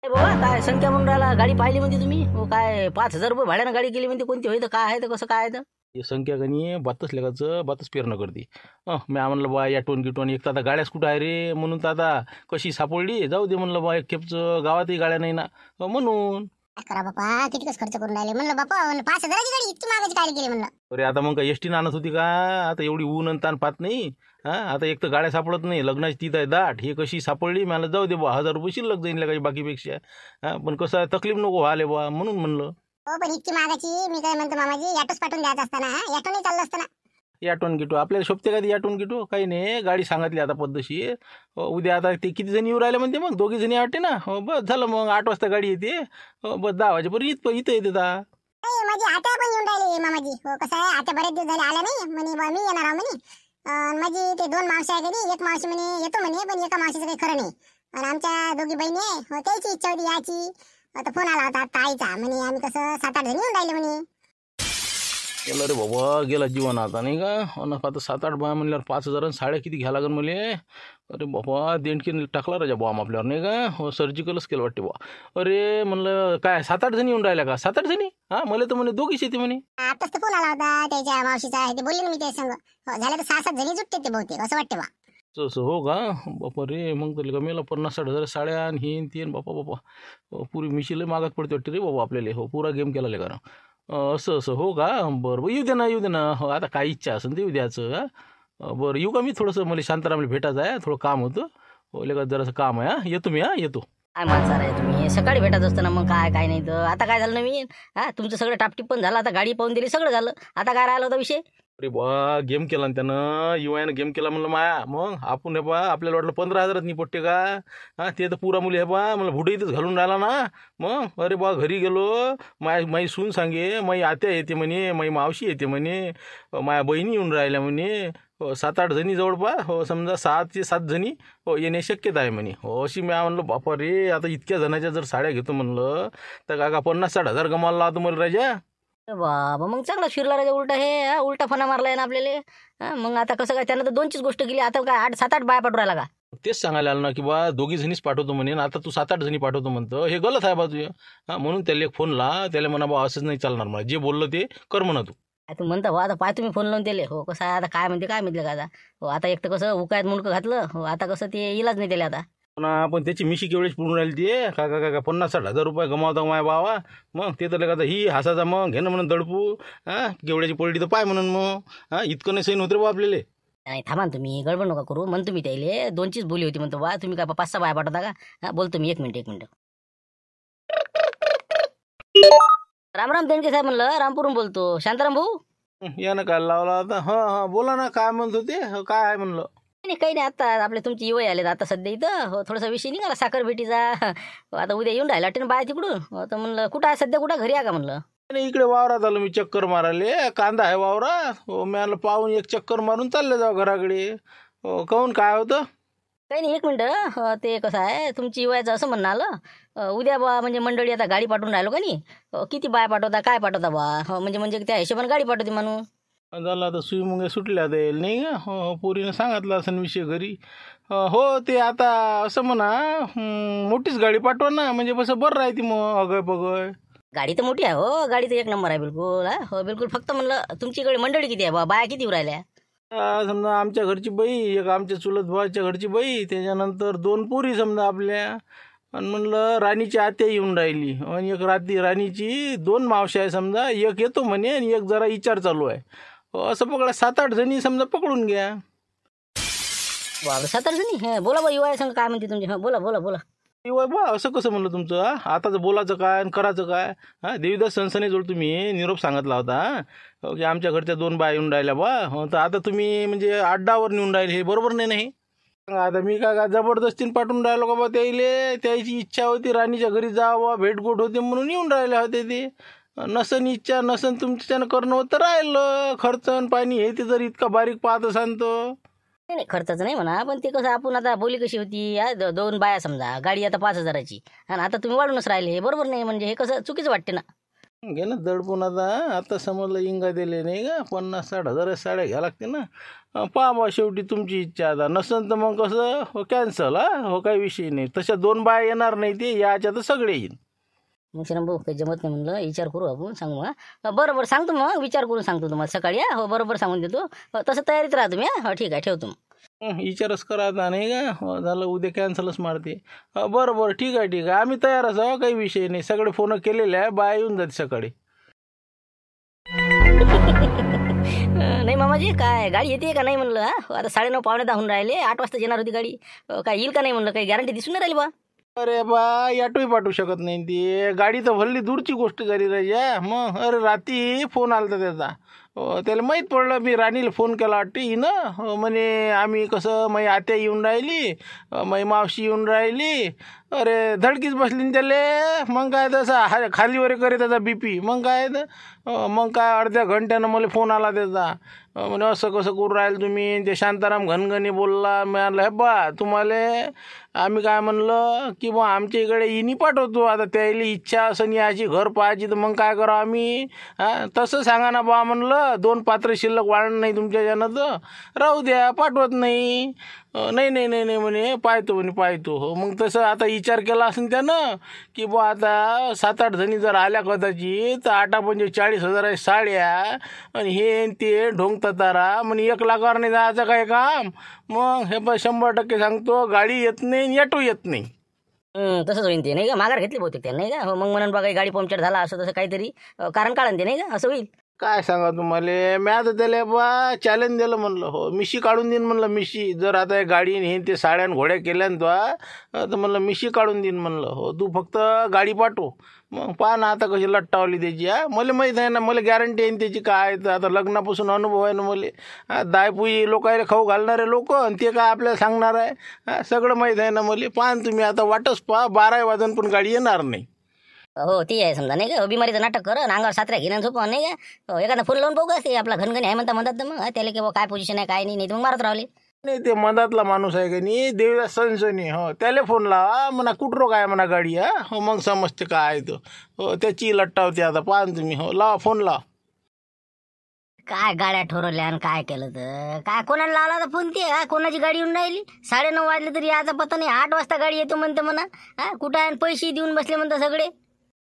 ए बाबा काय संख्या म्हणून राहिला गाडी पाहिली म्हणते तुम्ही हो काय 5,000 रुपये भाड्यानं गाडी केली म्हणते कोणती होईल काय आहे तर कसं काय आहे तर हे संख्या कनी बातच लेखाचं बातच पेरणं करते. मी म्हणलं बा या टोन गिटोन एक तर आता गाड्याच कुठं आहे रे म्हणून तर आता कशी सापडली जाऊ दे म्हणलं बा एक खेपचं गावातही गाड्या नाही ना म्हणून. काय करा बापा किती खर्च करून राहिले म्हणलं बापा 5,000ची गाडी इतकी महागाची काय केली म्हणलं. अरे आता मग काय एसटीनं आणत होती का आता एवढी ऊन आणि ताण पाहत नाही. आता एक तर गाड्या सापडत नाही लग्नाची तीत आहे दाट हे कशी सापडली मला जाऊ दे बा 1,000 रुपये शिल्लक जाईल काही बाकीपेक्षा. पण कसं आहे तकलीफ नको व्हायला बा म्हणून म्हणलं. हो पण इतकी महागाची मी काय म्हणतो मामाजी ॲटोच पाठवून द्यायचं असताना ॲटोने चाललं असतं ना. याटोन गिटो आपल्याला शोभते का ती याटोन गिटो काही नाही गाडी सांगितली आता पद्धतशीर. उद्या आता ते किती जणी येऊ राहिले म्हणते मग 2 जणी वाटते ना. हो बस झालं मग 8 वाजता गाडी येते. बस 10 वाजेपर्यंत इथं येते दा. माझी आत्या पण येऊन राहिली मामाजी. हो कसं आहे आत्या बरेच दिवस झाले आल्या नाही म्हणे बा मी येणार आहे म्हणे. माझी ते 2 मावशी आहे कधी एक मावशी म्हणे येतो म्हणे पण एका मावशीचं काही खरं नाही. आणि आमच्या दोघी बहिणी आहे हो त्याची इच्छा होती याची. आता फोन आला होता ताईचा म्हणे आम्ही कसं 7-8 जणी येऊन राहिले म्हणे. गेला रे बाबा गेला जीवन आता नाही का. आणि आता 7-8 बाया म्हणल्यावर 5,000 साड्या किती घ्या लागेल मले. अरे बाबा देणकीन टाकला राजा बॉम्ब आपल्यावर नाही का. हो सर्जिकलच केलं वाटते बा. अरे म्हणलं काय 7-8 जणी येऊन राहिल्या का 7-8 जणी. मला तर म्हणे 2च येते म्हणे. आताच तर फोन आला होता त्याच्या मावशीचा ते बोलले ना मी ते संग. हो झालं तर 6-7 जणी जुटते ते बहुतेक असं वाटते बा. असं हो का बापा रे मग तर गमेला 50-60 साड्या आणि हे तीन बापा पुरी मिशीला मागात पडते वाटते रे बाबा आपल्याला. हो पुरा गेम केला लेकरं. असं असं हो का बरं येऊ दे ना हो आता काय इच्छा असेल ते येऊ द्यायचं का. बरं येऊ का मी थोडंसं मला शांतारामला भेटायचं आहे थोडं काम होतं. हो लेका जरासं काम आहे येतो मी येतो. काय माणसार आहे तुम्ही सकाळी भेटत असताना मग काय काय नाही तर आता काय झालं नवीन तुमचं सगळं टापटीप पण झालं आता गाडी पाहून दिली सगळं झालं आता काय राहिला होता विषय. अरे बा गेम केला ना त्यानं युवानं गेम केला म्हणलं माया. मग आपण हे बा आपल्याला वाटलं 15,000 नाही पडते का. ते तर पुरा मुली हे बा मला भुडं इथंच घालून राहिला ना. मग अरे बा घरी गेलो माई सून सांगे माई आत्या येते म्हणे माई मावशी येते म्हणे माया बहिणी येऊन राहिल्या म्हणे. 7-8 जणी जवळपास हो समजा 6 ते 7 जणी हो येणे शक्यता आहे म्हणे. हो अशी मी म्हणलं बापा रे आता इतक्या जणाच्या जर साड्या घेतो म्हणलं तर का 50-60 हजार गमाला लावतो मला राजा. बाबा मग चांगला फिरला राजा उलटा हे उलटा फना मारलाय ना आपल्याला. मग आता कसं काय त्यानं तर 2चीच गोष्ट केली आता काय 8-7-8 बाया पाठवू राहिला का. तेच सांगायला आलं ना की बा 2 जणीच पाठवतो म्हणे आता तू 7-8 जणी पाठवतो म्हणतो हे गलत आहे बा तुझं. म्हणून त्याला एक फोन ला त्याला म्हणा बा असंच नाही चालणार मला जे बोललं ते कर म्हणा तू. तू म्हणता हो आता पाय तुम्ही फोन लावून दिले हो कसं आहे आता काय म्हणते काय म्हणते का आता. हो आता एक तर कसं उकायत मुंडकं घातलं हो आता कसं ते इलाज नाही दिले आता. पण त्याची मिशी केवढीच पडून राहिली ते का 50-60 हजार रुपये गमावता माय बाबा. मग ते तर का ही हसाचा मग घेणं म्हणून दडपू केवढ्याची पडली तर पाय म्हणून मग इतकं नाही सैन होतं रे बा आपल्याला. नाही थांबा तुम्ही गडबड नका करू म्हणतो मी त्याला 2चीच बोली होती म्हणतो बा तुम्ही काय 5-6 बाया पाठवता का. बोलतो मी 1 मिनिट. राम देणके साहेब म्हणलं रामपुरून बोलतो शांताराम भाऊ. यानं काय लावला आता. हा बोला ना काय म्हणत होते काय आहे म्हणलं. काही नाही आता आपले तुमची युवा आले आता सध्या इथं हो थोडासा विषय निघाला साखर भेटीचा. आता उद्या येऊन राहिला वाटते ना बाया तिकडून तर म्हणलं कुठं आहे सध्या कुठं घरी आहे का म्हणलं. नाही इकडे वावरात आलो मी चक्कर मारायला कांदा आहे वावरात. हो मी आलं पाहून एक चक्कर मारून चालले जाऊ घराकडे. हो काहून काय होतं. काही नाही 1 मिनिट ते कसं आहे तुमची युवाचं असं म्हणणं आलं उद्या बा म्हणजे मंडळी आता गाडी पाठवून राहिलो का नाही किती बाया पाठवता काय पाठवता बा हो म्हणजे त्या हिशोबाने गाडी पाठवते म्हणून. झालं आता सुई मुंगे सुटल्या जाईल नाही का. हो पोरीनं सांगितलं असं विषय घरी. हो ते आता असं म्हणा मोठीच गाडी पाठवा ना म्हणजे कसं बरं राहते मग अगय बगय. गाडी तर मोठी आहे हो गाडी तर 1 नंबर आहे बिलकुल. हो बिलकुल फक्त म्हणलं तुमच्याकडे मंडळी किती आहे बा बाया किती राहिल्या. समजा आमच्या घरची बाई एक आमच्या चुलत भावाच्या घरची बाई त्याच्यानंतर 2 पोरी समजा आपल्या. आणि म्हणलं राणीची आत्या येऊन राहिली आणि एक राणीची 2 मावशी आहे समजा एक येतो म्हणे आणि एक जरा विचार चालू आहे. असं पकडा 7-8 जणी समजा पकडून घ्या. बाबा 7-8 जणी बोला बा युवा सांग काय म्हणते तुमची. बोला बा असं कसं म्हणलं तुमचं आताचं बोलायचं काय आणि करायचं काय. देवीदास सनसनेजवळ तुम्ही निरोप सांगितला होता की आमच्या घरच्या 2 बाया येऊन राहिल्या बा. तर आता तुम्ही म्हणजे अड्डावर नेऊन राहिले हे बरोबर नाही. आता मी काय जबरदस्तीने पाठवून राहिलो का बा त्याईले त्याची इच्छा होती राणीच्या घरी जावं भेटगोट होते म्हणून येऊन राहिले होते ते. नसन इच्छा नसन तुमच्यानं करणं होतं राहिलं खर्चन पाणी हे ते जर इतका बारीक पाहत असाल तर. नाही खर्चाचं नाही म्हणा पण ते कसं आपण आता बोली कशी होती 2 बाया समजा गाडी आता 5,000ची आणि आता तुम्ही वाढूनच राहिले हे बरोबर नाही म्हणजे हे कसं चुकीचं वाटते ना. घे ना दडपून आता समजलं इंगा दिले नाही का 50-60 हजार साड्या घ्या लागते ना. पहा बा शेवटी तुमची इच्छा. आता नसेल तर मग कसं हो कॅन्सल. हो काही विषय नाही. तशा 2 बाया येणार नाही ते याच्या तर सगळे येईल. मग श्रीराम भाऊ काही जमत नाही म्हणलं, विचार करू आपण, सांगू. बरं बरं सांगतो मग, विचार करून सांगतो तुम्हाला सकाळी. हो बरोबर सांगून देतो. तसं तयारीत राहा तुम्ही. हो ठीक आहे, ठेवतो मग. विचारच करा आता नाही का. हो झालं उद्या कॅन्सलच मारते. बरं ठीक आहे आम्ही तयारच आहो, काही विषय नाही. सगळे फोन केलेले आहे, बाया येऊन जाते सकाळी. नाही मामाजी, काय गाडी येते का नाही म्हणलं. आता 9:30 पावणे 10 होऊन राहिले. 8 वाजता येणार होती गाडी. काय येईल का नाही म्हणलं, काही गॅरंटी दिसून नाही राहिली बा. अरे बा ऑटोही पाठवू शकत नाही ती गाडी. तर भल्ली दूरची गोष्ट झाली राजा. मग अरे रात्री फोन आला होता त्याचा. त्याला माहीत पडलं. मी राणीला फोन केला वाटते ना. म्हणे आम्ही कसं माझी आत्या येऊन राहिली, माझी मावशी येऊन राहिली. अरे धडकीच बसली ना त्याले. मग काय तसं खालीवर करे त्याचा BP. मग काय अर्ध्या घंट्यानं मला फोन आला त्याचा. म्हणे असं कसं करू राहील तुम्ही. ते शांताराम घनघणी बोलला. मी आणलं हे बा तुम्हाला आम्ही काय म्हणलं की बा आमच्या इकडे इनी पाठवतो. आता त्याला इच्छा असं याची घर पाहायची तर मग काय करावं आम्ही. तसं सांगा ना बा म्हणलं. 2 पात्र शिल्लक वाढणं नाही तुमच्या यानं तर राहू द्या, पाठवत नाही. नाही म्हणे पाहतो. हो मग तसं आता विचार केला असेल त्यानं की बा आता 7-8 जणी जर आल्या कदाचित तर 8-45 हजार आहे साड्या आणि हे ते ढोंग ततारा. म्हणे 1 लाखावर नाही जायचं काय काम. मग हे 100% सांगतो गाडी येत नाही, ऑटो येत नाही. तसंच होईन ते नाही का. माघार घेतली बहुतेक त्यानं नाही का. हो मग म्हणून बघा गाडी पंक्चर झाला असं तसं काहीतरी कारण काढून ते नाही का, असं होईल. काय सांगा तुम्हाला. मी आता त्याला बा चॅलेंज दिलं म्हणलं. हो मिशी काढून देईन म्हणलं. मिशी जर आता गाडी हे ते साड्या घोड्या केल्या ना तर म्हणलं मिशी काढून देईन म्हणलं. हो तू फक्त गाडी पाठव. मग पहा ना आता कशी लट्टावली त्याची. मला माहीत आहे ना, मला गॅरंटी आहे त्याची. काय तर आता लग्नापासून अनुभव आहे ना मला. दायपुई लोकायला खाऊ घालणारे लोक आणि ते काय आपल्याला सांगणार आहे. सगळं माहीत आहे ना मला. पहा तुम्ही आता वाटच पहा. 12 वाजून पण गाडी येणार नाही. हो ती आहे समजा नाही का. बिमारीचं नाटक कर अंगावर 7 घेणं झोपा नाही का. एखादा फोन लावून बघू असते आपला घनघणी आहे म्हणतात तर मग त्याला की काय पोझिशन आहे काय नाही तर मग मारत राहिले. नाही ते मधातला माणूस आहे का नाही देवीदास सनसनी. हो त्याला फोन लावा म्हणा कुठरो काय म्हणा गाडी. हो मग समजते काय आहे तो. हो त्याची लट्टा होती आता पहा तुम्ही. हो लावा फोन लावा. काय गाड्या ठरवल्या आणि काय केलं तर काय कोणाला लावला तर फोन. ते कोणाची गाडी येऊन राहिली. 9:30 वाजले तरी याचा पत्ता नाही. 8 वाजता गाडी येतो म्हणते म्हणा. कुठं आहे पैसे देऊन बसले म्हणता सगळे.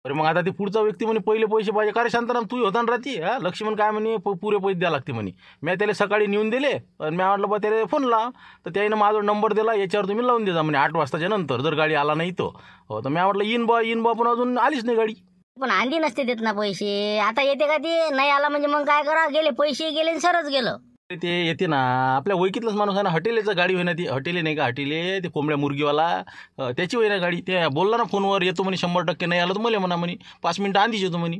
अरे मग आता ते पुढचा व्यक्ती म्हणे पहिले पैसे पाहिजे. का रे शांताराम तू होता ना रात्री. लक्ष्मण काय म्हणे पुरे पैसे द्यावं लागते म्हणे. मी त्याला सकाळी नेऊन दिले आणि मी म्हटलं बा त्याला फोन लाव. तर त्याने माझा नंबर दिला. याच्यावर तुम्ही लावून द्या म्हणे 8 वाजताच्या नंतर जर गाडी आला नाही तो. हो तर मी म्हटलं येईन बा पण अजून आलीच नाही गाडी. पण आंधी नसते देत ना पैसे. आता येते का ते नाही आला म्हणजे मग काय करा. गेले पैसे गेले आणि सरच गेलं. ते येते ना आपल्या ओळखीतलाच माणूस आहे ना. हॉटेलेचं गाडी होईना ती. हॉटेले नाही का हॉटेले ते कोंबड्या मुर्गीवाला. त्याची होईना गाडी. ते बोलला ना फोनवर येतो म्हणे 100% नाही आलं तर मला म्हणा म्हणे 5 मिनिटं आधीच येतो म्हणे.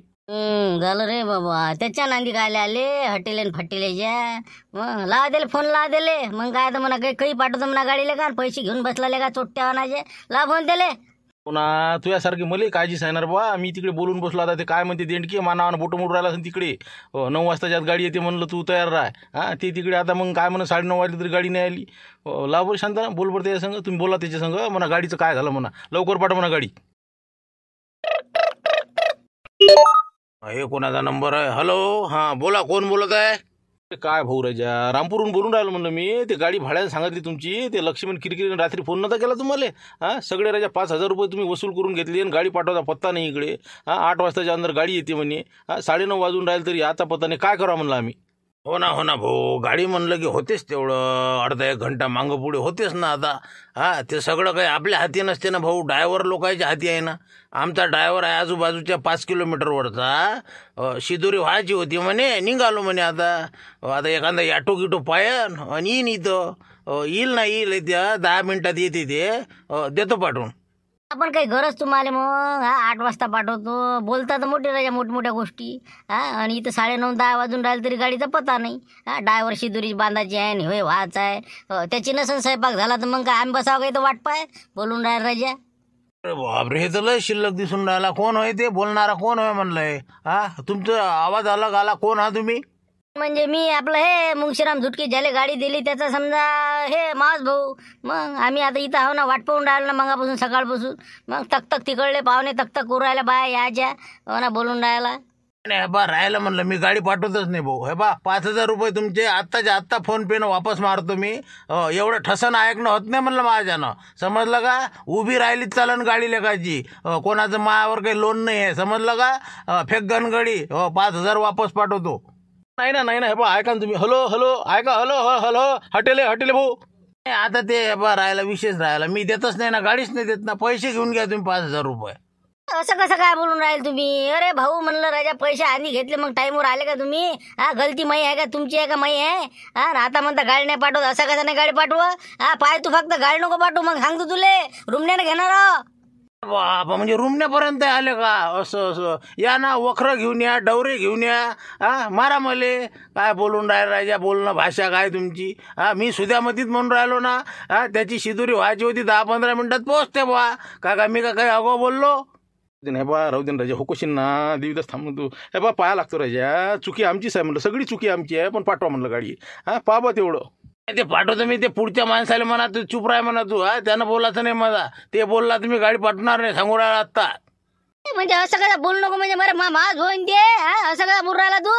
झालं रे बाबा. त्याच्या नांदी काय आले हॉटेले फटेलेच्या. मग लावा दिले फोन लावा दिले. मग काय तर म्हणा काही पाठवतो म्हणा गाडीला का. पैसे घेऊन बसला का चोट्ट्या आणायचे. लावा फोन दिले. पुन्हा तुझ्यासारखी मला काळजी सांगणार बा. मी तिकडे बोलून बसलो. आता ते काय म्हणते देणकी मानावानं बोटं मोडून राहिला असेल तिकडे. 9 वाजताच्या आत गाडी येते म्हणलं तू तयार राह. ते तिकडे आता मग काय म्हणा 9:30 वाजली तरी गाडी नाही आली. लाव बरं शांता बोल बरं त्याच्या संग. तुम्ही बोला त्याच्या संग म्हणा गाडीचं काय झालं म्हणा. लवकर पाठव म्हणा गाडी. हे कोणाचा नंबर आहे. हॅलो हां बोला कोण बोलत आहे. काय भाऊ राजा रामपूरहून बोलून राहिलो म्हणलं मी. ते गाडी भाड्यानं सांगितली तुमची. ते लक्ष्मण किरकिरीने रात्री फोन नव्हता केला तुम्हाला. सगळे राजा 5,000 रुपये तुम्ही वसूल करून घेतले आणि गाडी पाठवता पत्ता नाही इकडे. 8 वाजताच्या अंदर गाडी येते म्हणे. 9:30 वाजून राहील तरी आता पत्ता नाही. काय करावं म्हणलं आम्ही. हो ना भाऊ गाडी म्हणलं की होतेच तेवढं अर्धा 1 घंटा मागं पुढे होतेच ना आता. ते सगळं काही आपल्या हाती नसते ना भाऊ. ड्रायव्हर लोकांच्या हाती आहे ना. आमचा ड्रायव्हर आहे आजूबाजूच्या 5 किलोमीटरवरचा. शिदोरी व्हायची होती म्हणे निघालो म्हणे. आता एखादा ॲटो गिटो पायन आणि येईन इथं. येईल ना येईल त्या 10 मिनिटात येते ते. देतो पाठवून. आपण काही गरज तुम्हाला मग 8 वाजता पाठवतो. बोलता तर मोठे राजा मोठमोठ्या गोष्टी. आणि इथं 9:30-10 वाजून राहिले तरी गाडीचा पत्ता नाही. ड्रायव्हर शिदुरी बांधायची आहे आणि होय व्हायचं आहे. त्याची नसन स्वयंपाक झाला तर मग काय आम्ही बसावं काही तर वाट पाय बोलून राहील राजा. अरे बापरे हे तर लय शिल्लक दिसून राहिला. कोण होय ते बोलणारा कोण होय म्हणलंय. तुमचा आवाज अलग आला. कोण तुम्ही. म्हणजे मी आपलं हे मुंगशीराम झुटकी ज्याला गाडी दिली त्याचा समजा हे मावस भाऊ. मग आम्ही आता इथं आहो ना वाट पाहून राहिलो ना मगापासून सकाळपासून. मग तक तिकडले पाहुणे तक करू राहिला बाय याच्या. हो ना बोलून राहिला. नाही हे बा राहायला म्हणलं मी गाडी पाठवतच नाही भाऊ. हे बा 5,000 रुपये तुमचे आत्ताच्या आत्ता फोन पेनं वापस मारतो मी. एवढं ठसन ऐकणं होत नाही म्हणलं माझ्यानं, समजलं का. उभी राहिलीच चालन गाडी लेखाची. कोणाचं मायावर काही लोन नाही आहे, समजलं का. फेक गणगडी. 5,000 वापस पाठवतो. नाही ना हे बा ऐका ना तुम्ही. हॅलो हॅलो ऐका. हॅलो हॅलो हटेले भाऊ. नाही, आता ते हे बा राहायला विशेष राहायला मी देतच नाही ना, गाडीच नाही देत ना. पैसे घेऊन घ्या तुम्ही 5,000 रुपये. असं कसं काय बोलून राहील तुम्ही. अरे भाऊ म्हणलं राजा पैसे आधी घेतले मग टाईमवर आले का तुम्ही. गलती माई आहे का तुमची आहे का माई आहे. आता म्हणता गाडी नाही पाठवत. असं कसं नाही गाडी पाठव. पाय तू फक्त गाडी नको पाठवू. मग सांगतो तुले रुमण्याने घेणार आहो. बाबा म्हणजे रुमण्यापर्यंत आले का. असं या ना, वखरं घेऊन या, डवरे घेऊन या. मारा मले. काय बोलून राहील राजा, बोलणं भाषा काय तुमची. मी सुद्यामतीत म्हणून राहिलो ना. त्याची शिदुरी व्हायची होती 10-15 मिनिटात पोहोचते बा. का मी का काही अगो बोललो. हे बा राहू दे ना राजा, हुकुशीन ना देवीतच थांब तू. हे बा पाया लागतो राजा, चुकी आमचीच आहे म्हणलं, सगळी चुकी आमची आहे, पण पाठवा म्हणलं गाडी. पहा बा तेवढं. ते पाठवतो मी. ते पुढच्या माणसाला म्हणा तू चुप राह म्हणा तू. त्यानं बोलायचं नाही मला. ते बोलला तुम्ही गाडी पाठवणार नाही, सांगू राहिला आत्ता. म्हणजे असं काय बोलू नको म्हणजे बरं माझ होईन ते. असं काय बोलू राहिला तू.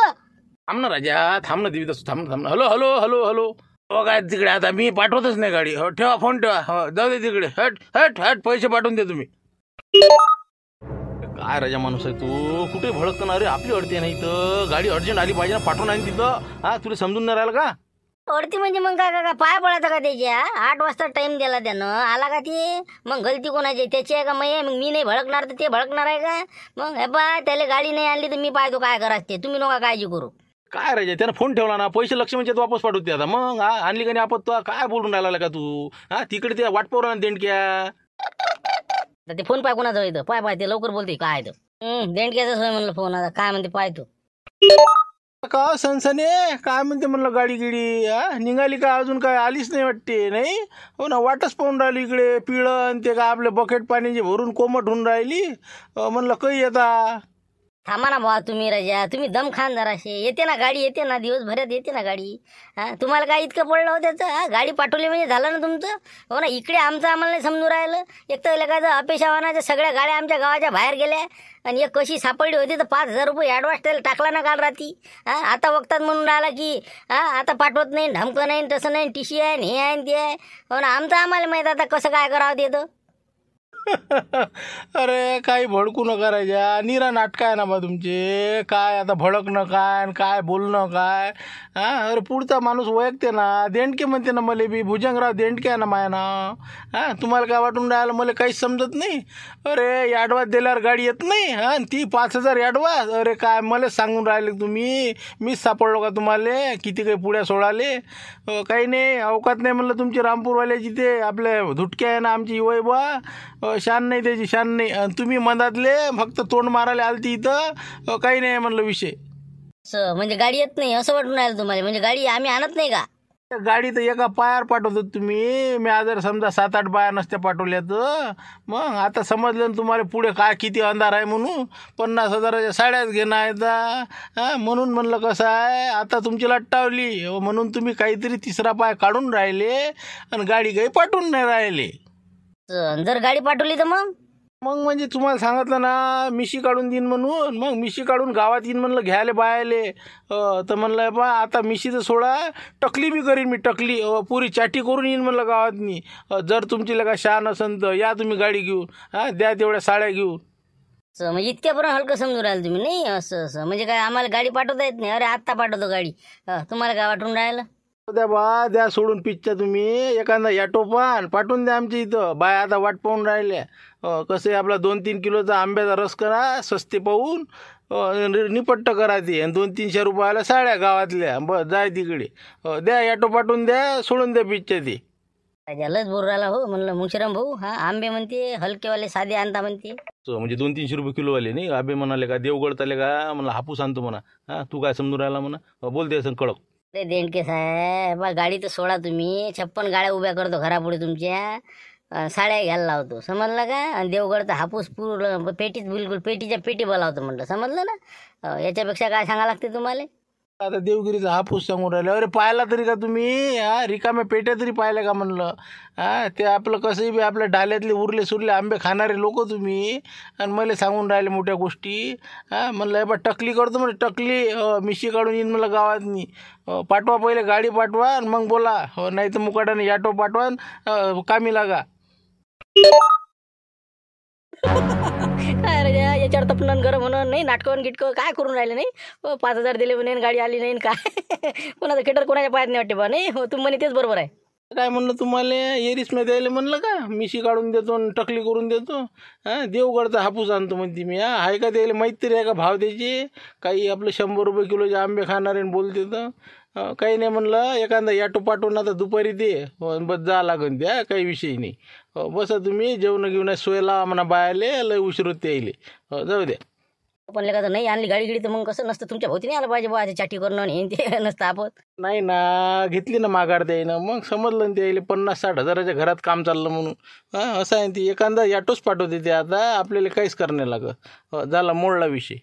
थांब ना राजा, थांब ना देवीतच थांब ना. हॅलो. हो काय तिकडे आता मी पाठवतच नाही गाडी. हो ठेवा फोन ठेवा. हो जाऊ दे तिकडे. हट पैसे पाठवून दे तुम्ही. काय राजा माणूस आहे तू, कुठे भडकतो ना रे. आपली अडती नाही तर गाडी अर्जंट आली पाहिजे ना, पाठवून आहे तिथं. तुला समजून नाही राहिलं का. अडती म्हणजे मग काय पाय पडायचं का त्याच्या. 8 वाजता टाइम दिला त्यानं, आला का ते. मग गलती कोणाची, त्याची आहे का मग मी नाही भडकणार तर ते भडकणार आहे का. मग हे बा त्याला गाडी नाही आणली तर मी पाहतो काय करायचं ते. तुम्ही नका काळजी करू. काय राजा, त्यानं फोन ठेवला ना, पैसे लक्ष म्हणजे वापस पाठवते आता. मग आणली का नाही आपत. काय बोलून राहिला का तू. तिकडे ते वाट पाहू ना देणक्या. ते फोन पाय कोणाचा इथं. पाय ते लवकर बोलते काय तर. देणक्याचा सोय म्हणलं फोन. आता काय म्हणते पाय तू. का सनसने काय म्हणते म्हणलं गाडी गिडी निघाली का. अजून काय आलीच नाही वाटते. नाही हो ना, वाटच पाहून राहिली इकडे. पिळण ते का आपले बकेट पाण्याची भरून कोमट होऊन राहिली. म्हणलं काही येता. थांबा ना भावा तुम्ही राजा, तुम्ही दम खान जराशे. येते ना गाडी, येते ना दिवसभरात येते ना गाडी. तुम्हाला काय इतकं पडलं हो त्याचं. गाडी पाठवली म्हणजे झालं ना तुमचं. हो ना, इकडे आमचं आम्हाला नाही समजून राहिलं. एक तर लेखाचं अपेक्षावानाच्या सगळ्या गाड्या आमच्या गावाच्या बाहेर गेल्या. आणि एक कशी सापडली होती तर 5,000 रुपये ॲडव्हान्स त्याला टाकला ना काल रात्री. आता बघतात म्हणून राहिला की आता पाठवत नाही, धमकं नाही, तसं नाही, टीशी आहे, हे आहे ते आहे. हो ना, आमचं आम्हाला माहीत आता कसं काय करावं ते तर. अरे काही भडकू नका राजा, निरा नाटक आहे ना बा तुमचे. काय आता भडकणं काय काय बोलणं काय. अरे पुढचा माणूस ओळखते ना. देणके म्हणते ना मला बी. भुजंगराव देणके आहे ना माया नाव. तुम्हाला काय वाटून राहिलं मला काहीच समजत नाही. अरे ॲडव्हान्स दिल्यावर गाडी येत नाही. आणि ती 5,000 ॲडव्हान्स. अरे काय मला सांगून राहिले तुम्ही. मीच सापडलो का तुम्हाला. किती काही पुढ्या सोडाले. काही नाही अवकात नाही म्हणलं तुमची रामपूरवाल्याची. ते आपल्या धुटके आहे ना आमची वय बा. शान नाही त्याची, शान नाही. तुम्ही मधातले फक्त तोंड मारायला आलती इथं. काही नाही म्हणलं विषय. म्हणजे गाडी येत नाही असं वाटून राहिलं तुम्हाला. म्हणजे गाडी आम्ही आणत नाही का. गाडी तर एका पायावर पाठवतो तुम्ही. मी जर समजा 7-8 बाया नसत्या पाठवल्या तर मग आता समजलं ना तुम्हाला पुढे काय किती अंधार आहे म्हणून. 50,000च्या साड्याच घेणं आहे. म्हणून म्हणलं कसं आहे आता तुमची लट्टावली म्हणून तुम्ही काहीतरी तिसरा पाय काढून राहिले आणि गाडी काही पाठवून नाही राहिले. जर गाडी पाठवली तर मग म्हणजे तुम्हाला सांगितलं ना मिशी काढून देईन म्हणून. मग मिशी काढून गावात येईन म्हणलं घ्यायला बायाले. तर म्हणलं बा आता मिशीचं सोडा, टकली बी करीन मी. टकली पुरी चाटी करून येईन म्हणलं गावातनी. जर तुमची लगा शान असेल तर या तुम्ही गाडी घेऊन. द्या तेवढ्या साड्या घेऊन. म्हणजे इतक्यापर्यंत हलकं समजून राहिलं तुम्ही. नाही असं म्हणजे काय आम्हाला गाडी पाठवता येत नाही. अरे आत्ता पाठवतो गाडी. तुम्हाला काय वाटून राहिलं. द्या बा द्या सोडून पिच्च्या तुम्ही. एखादा ॲटो पण पाठवून द्या आमच्या इथं. बाया आता वाट पाहून राहिल्या. कसं आहे आपला 2-3 किलोचा आंब्याचा रस करा सस्ते पाहून. निपट्ट करा ते. आणि 200-300 रुपयाला साड्या गावातल्या. बस जाय तिकडे. द्या ॲटो पाठवून द्या, सोडून द्या पिच्च्या ते. लस बोल राहिला हो म्हणलं मुशिराम भाऊ. आंबे म्हणते हलकेवाले साधे आणता म्हणते. म्हणजे 200-300 रुपये किलोवाले नाही. आंबे म्हणाले का देवगड आले का म्हणलं हापूस आणतो म्हणा. तू काय समजून राहिला म्हणा. बोलते असं कडक. अरे देणके साहेब गाडी तर सोडा तुम्ही. 56 गाड्या उभ्या करतो घरापुढे तुमच्या. साड्या घ्यायला लावतो समजलं का. आणि देवगडचा हापूस पूर्ण पेटीच बिलकुल पेटीच्या पेटी बोलावतो म्हणलं समजलं ना. याच्यापेक्षा काय सांगा लागते तुम्हाला. आता देवगिरीचा हापूस सांगून राहिले. अरे पाहिला तरी का तुम्ही? हा, रिकाम्या पेट्या तरी पाहिल्या का म्हणलं? हा, ते आपलं कसंही बी आपल्या डाल्यातले उरले सुरले आंबे खाणारे लोक तुम्ही, आणि मला सांगून राहिले मोठ्या गोष्टी. हा, म्हणलं हे बा टकली करतो म्हणजे टकली मिशी काढून येईन मला गावातनी. पाठवा, पहिले गाडी पाठवा आणि मग बोला. नाही तर मुकाटाने याटो पाठवा आणि कामी लागा. काय रे याच्यावर तपणं गरम होणं नाही, नाटकं गिटकं काय करून राहिले नाही. 5,000 दिले म्हणे गाडी आली नाही काय. कोणाचं खेटर कोणाच्या पायात नाही वाटते बा. नाही हो, तुम्ही म्हणे तेच बरोबर आहे. काय म्हणलं तुम्हाला एरिस मध्ये द्यायला म्हणलं का मिशी काढून देतो आणि टकली करून देतो. हां, देवगडचा हापूस आणतो म्हणते मी. हा, आहे का द्यायला माहीत तरी आहे का भाव त्याचे? काही आपलं 100 रुपये किलोचे आंबे खाणारे आणि बोलते तर काही नाही. म्हणलं एखादा याटो पाठवून आता दुपारी दे बस जा लागन द्या, काही विषय नाही. बसा तुम्ही, जेवण घेऊन सोय लावा म्हणा बायाले, लय उशीर होते यायले. जाऊ द्या. पण लेका नाही आणली गाडी गिडी तर मग कसं नसतं, तुमच्या भोवती नाही आलं पाहिजे बा चाटी करणं आणि हे ते नसतं आपत. नाही ना, घेतली ना माघार द्यायनं, मग समजलं ना त्याला 50-60 हजाराच्या घरात काम चाललं म्हणून. हां, असं आहे ती. एखादा याटोच पाठवते ते, आता आपल्याला काहीच करणे लागत. झाला मोडला विषय.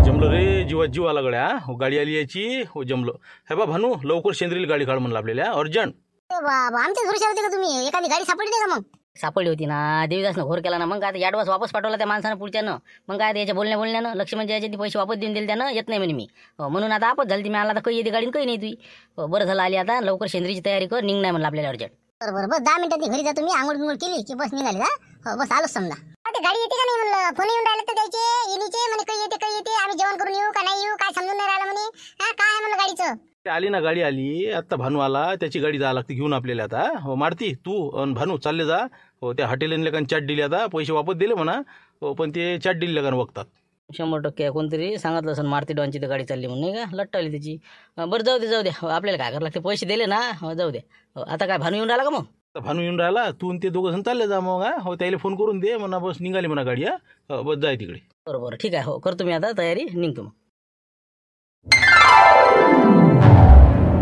जमलं रे, जीवात जीव आला गड्या. हो, गाडी आली याची. हो जमलं. हे बा भानू, लवकर शेंद्रील गाडी काढ म्हणलं आपल्याला अर्जंट. बाबा आमच्याच भरोशा होते का तुम्ही? एखादी गाडी सापडली का मग? सापडली होती ना, देवीदासनं घोर केला ना. मग काय ॲडव्हान्स वापस पाठवला त्या माणसानं पुढच्यानं. मग काय याच्या बोलण्यानं लक्ष्मण याचे ते पैसे वापस देऊन दिले त्यानं. येत नाही म्हणे मी. म्हणून आता आपत झाली ती. मी आला तर काही येते गाडीन काही नाही तुझी. बरं झालं आली. आता लवकर शेंद्रीची तयारी कर, निघ नाही म्हणलं आपल्याला अर्जंट. बरोबर, बस 10 मिनिटात घरी जा तुम्ही. आंघोळ बिंगोळ केली की बस निघाली का? हो, बस आलोच समजा. ते गाडी येते का नाही म्हणलं, फोन येऊन राहिले तर द्यायचे येणीचे म्हणे. काही येते आम्ही जेवण करून येऊ का नाही येऊ काय समजून नाही राहिलं म्हणे. हा, काय आहे म्हणलं गाडीचं? आली ना गाडी आली. आत्ता भानू आला, त्याची गाडी जावं लागते घेऊन आपल्याला आता. हो मारती, तू आणि भानू चालले जा. हो, त्या हॉटेलने लेकान चाट दिली, आता पैसे वापस दिले म्हणा. हो, पण ते चाट दिली लेकान बघतात. 100% कोणतरी सांगितलं असं मारुती डॉनची तर गाडी चालली म्हणून, नाही का लट्टाली त्याची. बरं जाऊ दे. हो, आपल्याला काय करायला लागते, पैसे दिले ना. हो जाऊ दे. हो, आता काय भानू येऊन राहिला का मग? आता भानू येऊन राहिला, तू आणि ते दोघं जण चालले जा मग. हो, त्याला फोन करून दे म्हणा, बस निघाली म्हणा गाडी. हा, बस जाय तिकडे. बरोबर, ठीक आहे. हो, करतो मी आता तयारी, निघतो मग.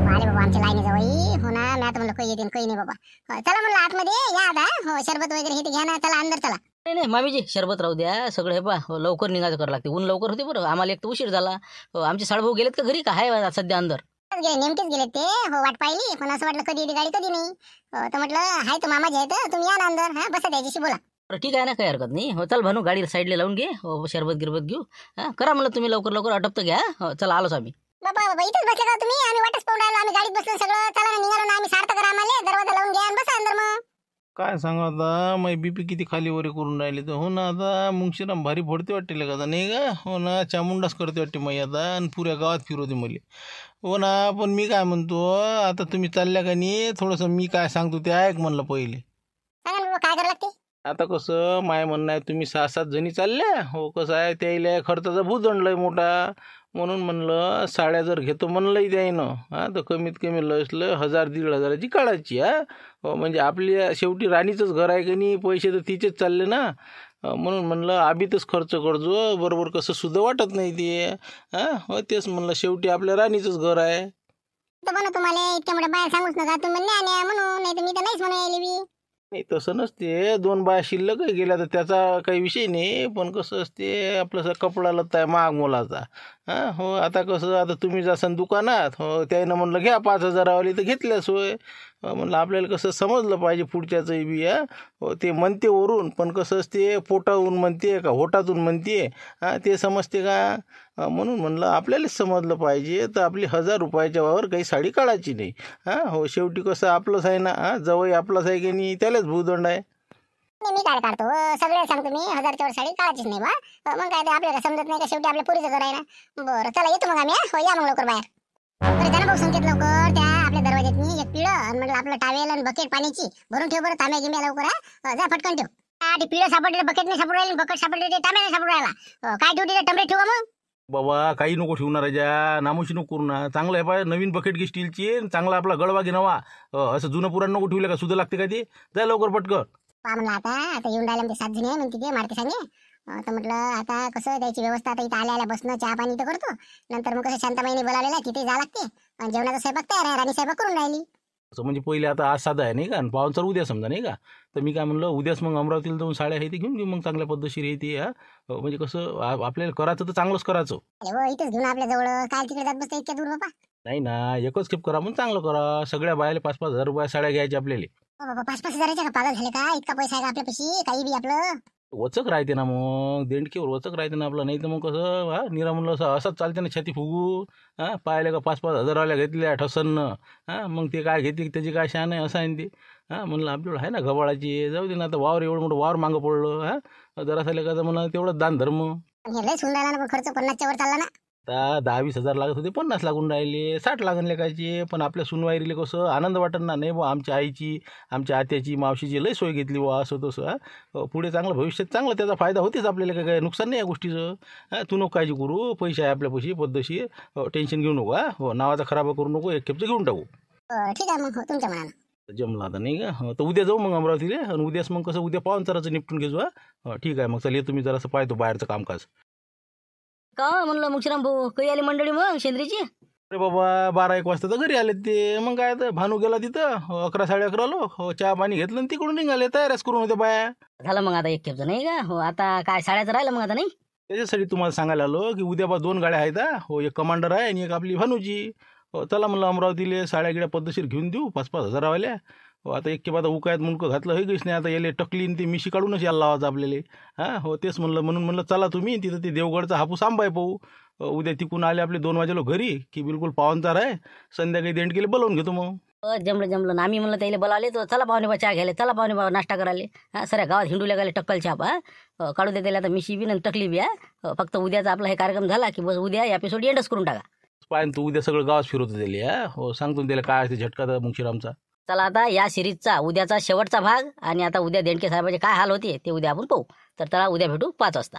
अरे बाबा आमच्या लाईनी जवळ हो ना. मी आता म्हणलं काही येते काही नाही बाबा. चला म्हणलं आतमध्ये या आता. हो, शरबत वगैरे हे ते घ्या ना. चला अंदर चला. नाही मामीजी, शरबत राहू द्या सगळं. हे पा हो, लवकर निघायचं करावं लागते. ऊन लवकर होते बरं, आम्हाला एक तर उशीर झाला. हो, आमचे साळभाऊ गेलेत का घरी? का आहे सध्या अंदर? नेमकेच गेले ते. हो, वाट पाहिली पण असं वाटलं कधी येते गाडी कधी नाही. तर म्हटलं हाय तर मामाजी आहेत, तुम्ही या ना अंदर. हा, बसा त्याच्याशी बोला. बरं ठीक आहे ना, काही हरकत नाही. हो चल भानू, गाडी साईडला लावून घे. हो, शरबत गिरबत घेऊ. हां, करा म्हणलं तुम्ही लवकर अटपतं घ्या. हो, चला आलोच आम्ही. बाबा इथेच बसले का तुम्ही? आम्ही वाटच पाहून राहिलो. आम्ही गाडीत बसलो सगळं. चला ना, निघालो ना आम्ही. सार्थ करा आम्हाला. दरवाजा लावून घ्या आणि बसा अंदर मग. काय सांगा आता, मग बीपी किती खाली वरे करून राहिले तर. हो ना, आता मुंगशीराम भारी फोडते वाटते का नाही का? हो ना, चामुंडाच करते वाटते मग आता, आणि पुऱ्या गावात फिरवते मला. हो ना, पण मी काय म्हणतो, आता तुम्ही चालल्या का नाही, थोडंसं मी काय सांगतो ते ऐक म्हणलं पहिले. सांगा ना बाबा काय करावं लागते? आता कसं माय म्हणणं आहे, तुम्ही 6-7 जणी चालल्या. हो, कसं आहे त्याला खर्चाचा भूदंड लय मोठा. म्हणून म्हणलं साड्या जर घेतो म्हणलंही द्यायनं. हां, तर कमीत कमी लसलं 1,000-1,500ची काढायची. हो, म्हणजे आपल्या शेवटी राणीचंच घर आहे की नाही, पैसे तर तिचेच चालले ना. म्हणून म्हणलं आबीतच खर्च करजो, बरोबर कसं सुद्धा वाटत नाही ते. हां, हो तेच म्हणलं, शेवटी आपल्या राणीचंच घर आहे. तर म्हणून तुम्हाला इतक्या मोठ्या बाहेर सांगूच नका तुम्ही. न्या म्हणून, नाही तर मी तर नाहीच म्हणून यायली बी. नाही तसं नसते, 2 बाया शिल्लक गेल्या तर त्याचा काही विषय नाही. पण कसं असते, आपलं कपडा लत्ता आहे महाग मोलाचा. हां, हो, आता कसं, आता तुम्ही जासान दुकानात. हो, त्यानं म्हणलं घ्या 5,000 वाली, तर घेतल्या सोय. म्हणलं आपल्याला कसं समजलं पाहिजे पुढच्याचंही बी. हो, ते म्हणते वरून, पण कसं असते पोटातून म्हणते का होटातून म्हणते, हां ते समजते का? म्हणून म्हणलं आपल्यालाच समजलं पाहिजे. तर आपली 1,000 रुपयाच्या वावर काही साडी काढायची नाही. हां, हो, शेवटी कसं आपलंच आहे ना. हां, जवळ आपलाच आहे की नाही, त्यालाच भूदंड आहे. नाही मी काय काढतो सगळे सांगतो मी. 1,000च्या वर साडी काढायचीच नाही बा. मग काय ते आपल्याला समजत नाही का? शेवटी आपल्या पुरीचं घर आहे ना. बरं चला येतो मग आम्ही. हो, या मग लवकर बाहेर. बरं जा ना भाऊ, संकेत लवकर त्या आपल्या दरवाज्यात एक पिळं आणि म्हटलं आपलं टावेल आणि बकेट पाण्याची भरून ठेव. बरं तांब्या गिम्या लवकर. जा पटकन ठेव. ते पिळं सापडले, बकेट नाही सापडू राहिले, बकेट सापडले, ते तांब्या नाही सापडू राहिला. काय ड्युटी टमरे ठेवा मग. बाबा काही नको ठेवणार आहे, ज्या नामोशी नको करू ना. चांगलं आहे पाय, नवीन बकेट घे स्टीलची, चांगला आपला गळवा घे नवा. असं जुनं पुराण नको ठेवलं का, सुद्धा लागते का ते. जा लवकर पटकन. पहा म्हणलं आता येऊन राहिला. 7 जणी आहे म्हणते ते मारते सांगे. तर म्हटलं आता कसं द्यायची व्यवस्था. आता इथं आल्या बसणं चहा पाणी तर करतो. नंतर मग कसं शांताबाईने बोलावलेला तिथे जा लागते. आणि जेवणाचा स्वयंपाक तयार आहे, राणी स्वयंपाक करून राहिली. असं म्हणजे पहिले आता आज साधा आहे नाही का, आणि पाहुणचार उद्या समजा नाही का. तर मी काय म्हणलं उद्याच मग अमरावतीला जाऊन साड्या आहे ते घेऊन घेऊ मग चांगल्या पद्धतशीर आहे ते. म्हणजे कसं आपल्याला करायचं तर चांगलंच करायचं. अरे हो इथेच घेऊन आपल्या जवळ काय तिकडे जात बसता इतक्या दूर बाबा. नाही ना, एकच खेप करा म्हणून चांगलं करा. सगळ्या बायाला 5-5 हजार रुपये साड्या घ्यायच्या आपल्याला. हो बाबा 5-5 हजाराच्या का पागल झाले का? इतका पैसा आहे का आपल्यापाशी काही बी आपलं? वचक राहते ना मग, देणकीवर वचक राहते ना आपलं. नाही तर मग कसं निरा म्हणलं असंच चालते ना छाती फुगू. पाहिले का 5-5 हजारवाल्या घेतल्या ठसन्न. मग ते काय घेते त्याची काय शान आहे असं आहे ना ते. म्हणलं आपल्याला आहे ना गव्हाळाची, जाऊ दे ना. आता वावर एवढं मोठं वावर मागं पडलं. जरा झालं का म्हणा तेवढं दान धर्म. पण हे लय सुन राहिला ना, पण खर्च 50च्या वर चालला ना. आता 10-20 हजार लागत होते, 50 लागून राहिले, 60 लागून लेखायचे. पण आपल्या सुनवाईरीले कसं आनंद वाटत ना. नाही बा आमच्या आईची, आमच्या आत्याची, मावशीची लय सोय घेतली बा असं तसं. पुढे चांगलं भविष्यात चांगला त्याचा फायदा होतेच आपल्याला. काय नुकसान नाही या गोष्टीचं. तू नको काळजी करू, पैसे आहे आपल्यापाशी पद्धतशीर. टेन्शन घेऊ नको. हो नावाचा खराब करू नको, एक खेपचं घेऊन टाकू. ठीक आहे मग, हो तुमच्या मनानं. जमला आता नाही का. तर उद्या जाऊ मग अमरावतीला, आणि उद्याच मग कसं उद्या पाहुणचाराचं निपटून घेऊ. ठीक आहे मग चल येतो मी जरासं पाहतो बाहेरचं कामकाज. का म्हणलं मुक्षराम भाऊ काही आली मंडळी मग शेंद्रीची? अरे बाबा 12-1 वाजता तर घरी आले ते. मग काय तर भानू गेला तिथं 11-11:30 चहा पाणी घेतलं आणि तिकडून निघाले. तयारच करून होते बाया. झालं मग आता एक खेपचं नाही का. हो आता काय साड्याचं राहिलं मग आता नाही. त्याच्यासाठी तुम्हाला सांगायला आलो की उद्या 2 गाड्या आहेत. एक कमांडर आहे आणि एक आपली भानूची. चला म्हणलं अमरावतीला साड्या गिड्या पद्धतशीर घेऊन देऊ 5-5 हजारावाल्या. आता एक आता उकायत मुंडकं घातलं हे गैस नाही. आता याले टकलीन ती मिशी काढूनच यायला लावायचं आपल्याला. तेच म्हणलं म्हणून म्हणलं चला तुम्ही तिथं ते देवगडचा हापूस आंबा आहे पाहू. उद्या तिकून आले आपले 2 वाजेलो घरी की बिलकुल पाहुणचार आहे. संध्याकाळी देणकीला बोलावून घेतो मग. जमलं ना. आम्ही म्हणलं त्याला बोलावले तर चला पाहुणे बा चहा घ्यायला, चला पाहुणे बा नाश्ता करायला. सऱ्या गावात हिंडूला गेले टक्कल छाप. काढू दे त्याला आता मिशी बी आणि टकली बी. फक्त उद्याचा आपला हे कार्यक्रम झाला की बस उद्या एपिसोड एंडच करून टाका. पाहिजे तू उद्या सगळं गावात फिरवतो त्याला. हो सांगतो त्याला काय असते झटका तर मुंशीरामचा. चला आता या सिरीजचा उद्याचा शेवटचा भाग आणि आता उद्या देणके साहेबाचे काय हाल होते ते उद्या आपण पाहू. तर चला उद्या भेटू 5 वाजता.